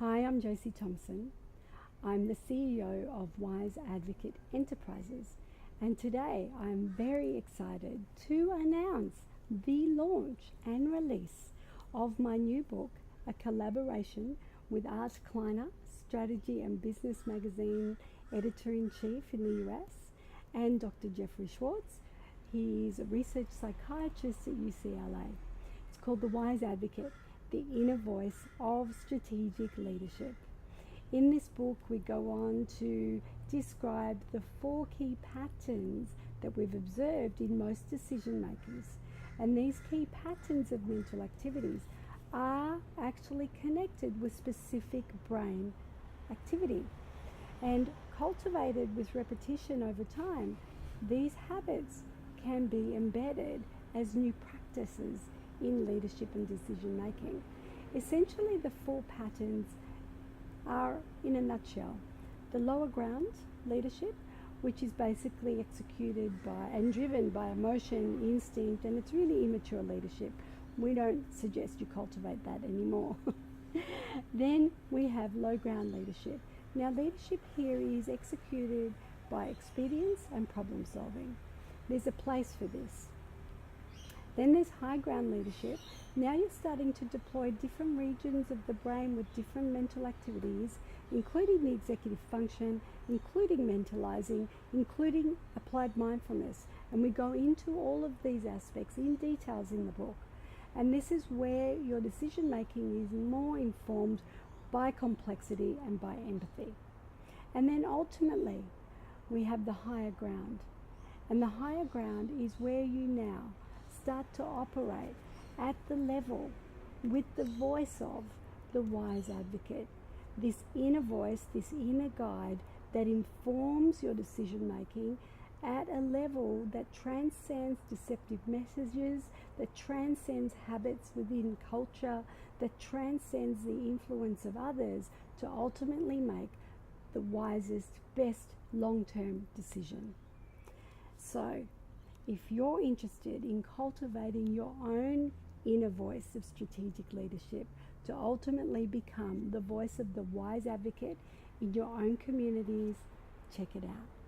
Hi, I'm Josie Thompson. I'm the CEO of Wise Advocate Enterprises, and today I'm very excited to announce the launch and release of my new book, a collaboration with Art Kleiner, Strategy and Business Magazine Editor-in-Chief in the US, and Dr. Jeffrey Schwartz. He's a research psychiatrist at UCLA. It's called The Wise Advocate, the Inner Voice of Strategic Leadership. In this book, we go on to describe the 4 key patterns that we've observed in most decision makers. And these key patterns of mental activities are actually connected with specific brain activity. And cultivated with repetition over time, these habits can be embedded as new practices in leadership and decision making. Essentially, the 4 patterns are, in a nutshell, the lower ground leadership, which is basically executed by and driven by emotion, instinct, and it's really immature leadership. We don't suggest you cultivate that anymore. Then we have low ground leadership. Now, leadership here is executed by expedience and problem solving. There's a place for this. Then there's high ground leadership. Now you're starting to deploy different regions of the brain with different mental activities, including the executive function, including mentalizing, including applied mindfulness. And we go into all of these aspects in details in the book. And this is where your decision making is more informed by complexity and by empathy. And then ultimately, we have the higher ground. And the higher ground is where you now start to operate at the level with the voice of the wise advocate, this inner voice, this inner guide that informs your decision making at a level that transcends deceptive messages, that transcends habits within culture, that transcends the influence of others to ultimately make the wisest, best long-term decision. So, if you're interested in cultivating your own inner voice of strategic leadership to ultimately become the voice of the wise advocate in your own communities, check it out.